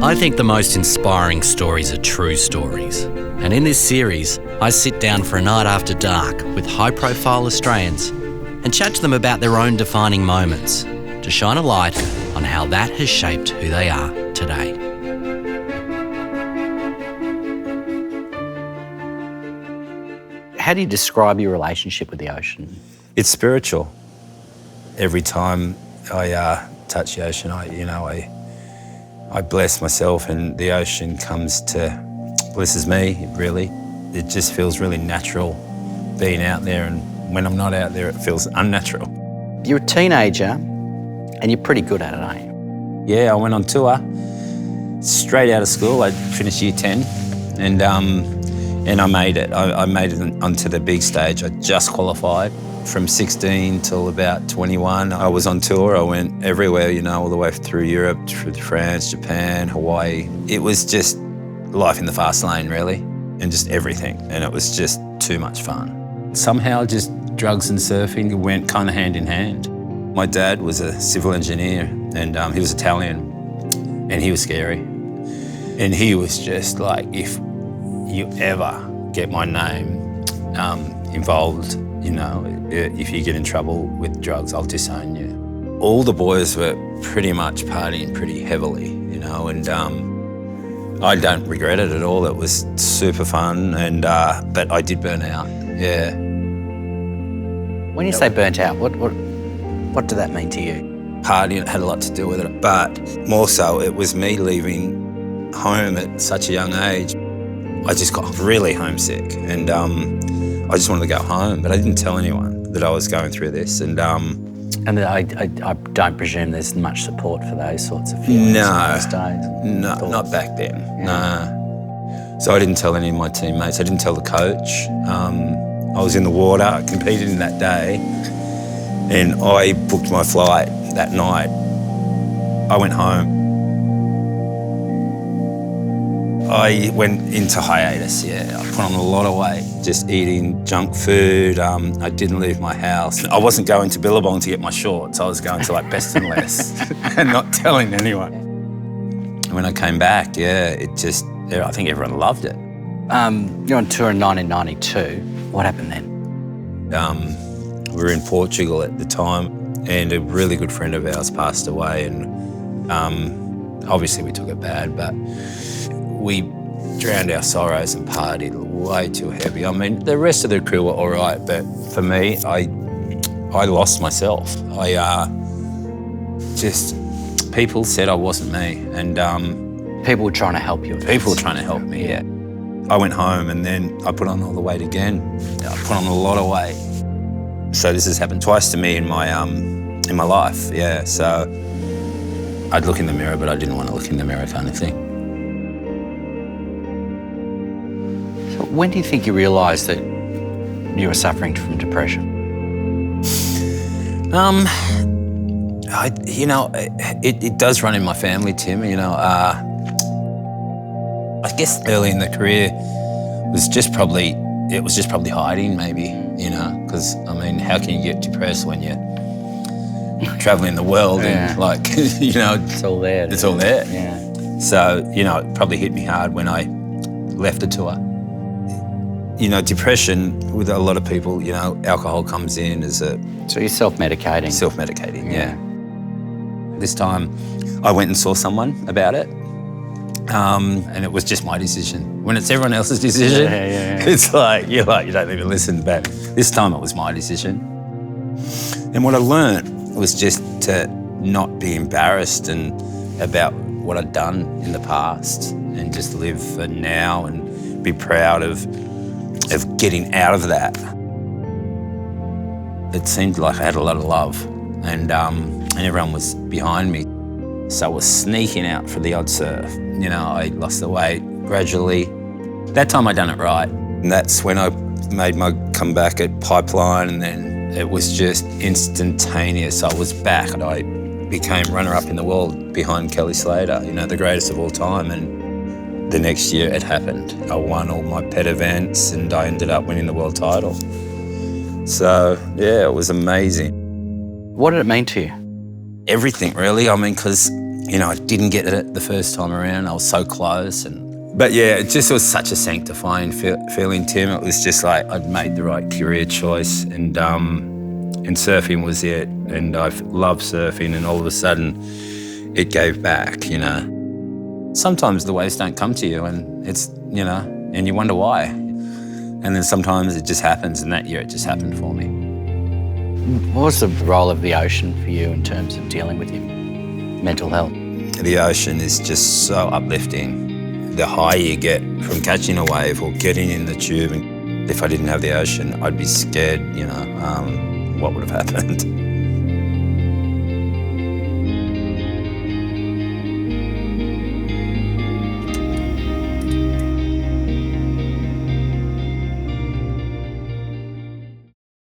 I think the most inspiring stories are true stories. And in this series, I sit down for a night after dark with high-profile Australians and chat to them about their own defining moments to shine a light on how that has shaped who they are today. How do you describe your relationship with the ocean? It's spiritual. Every time I touch the ocean, I bless myself, and the ocean blesses me, really. It just feels really natural being out there, and when I'm not out there, it feels unnatural. You're a teenager and you're pretty good at it, aren't you? Yeah, I went on tour straight out of school. I finished year 10 and I made it. I made it onto the big stage. I just qualified. From 16 till about 21, I was on tour. I went everywhere, all the way through Europe, through France, Japan, Hawaii. It was just life in the fast lane, really, and just everything. And it was just too much fun. Somehow just drugs and surfing went kind of hand in hand. My dad was a civil engineer, and he was Italian, and he was scary. And he was just like, if you ever get my name involved, if you get in trouble with drugs, I'll disown you. All the boys were pretty much partying pretty heavily, and I don't regret it at all. It was super fun, but I did burn out, yeah. When you say burnt out, what did that mean to you? Partying had a lot to do with it, but more so it was me leaving home at such a young age. I just got really homesick, and I just wanted to go home, but I didn't tell anyone that I was going through this. And I don't presume there's much support for those sorts of feelings in those days. No, not back then, no. So I didn't tell any of my teammates. I didn't tell the coach. I was in the water, I competed in that day, and I booked my flight that night. I went home. I went into hiatus, yeah. I put on a lot of weight, just eating junk food. I didn't leave my house. I wasn't going to Billabong to get my shorts. I was going to Best and Less and not telling anyone. When I came back, I think everyone loved it. You're on tour in 1992. What happened then? We were in Portugal at the time, and a really good friend of ours passed away, and obviously we took it bad, but we drowned our sorrows and partied way too heavy. I mean, the rest of the crew were all right, but for me, I lost myself. People said I wasn't me, and people were trying to help you. People were trying to help me, yeah. I went home, and then I put on all the weight again. I put on a lot of weight. So this has happened twice to me in my life, yeah. So I'd look in the mirror, but I didn't want to look in the mirror, kind of thing. When do you think you realised that you were suffering from depression? It does run in my family, Tim. I guess early in the career was just probably hiding, maybe. Because how can you get depressed when you're travelling the world and it's all there. It's all there. Yeah. So it probably hit me hard when I left the tour. Depression, with a lot of people, alcohol comes in as a... So you're self-medicating? Self-medicating, yeah. This time, I went and saw someone about it, and it was just my decision. When it's everyone else's decision, it's like, you don't even listen, but this time it was my decision. And what I learned was just to not be embarrassed and about what I'd done in the past, and just live for now and be proud of getting out of that. It seemed like I had a lot of love, and everyone was behind me. So I was sneaking out for the odd surf. I lost the weight gradually. That time I done it right. And that's when I made my comeback at Pipeline, and then it was just instantaneous. I was back, and I became runner-up in the world behind Kelly Slater, the greatest of all time. And the next year it happened. I won all my pet events, and I ended up winning the world title. So, yeah, it was amazing. What did it mean to you? everything really. I mean, because, you know, I didn't get it the first time around. I was so close. But yeah, it just was such a sanctifying feeling, Tim. It was just like I'd made the right career choice, and surfing was it. And I loved surfing, and all of a sudden it gave back, you know. Sometimes the waves don't come to you, and it's, you know, and you wonder why. And then sometimes it just happens, and that year it just happened for me. What was the role of the ocean for you in terms of dealing with your mental health? The ocean is just so uplifting. The high you get from catching a wave or getting in the tube, and if I didn't have the ocean, I'd be scared, you know, what would have happened.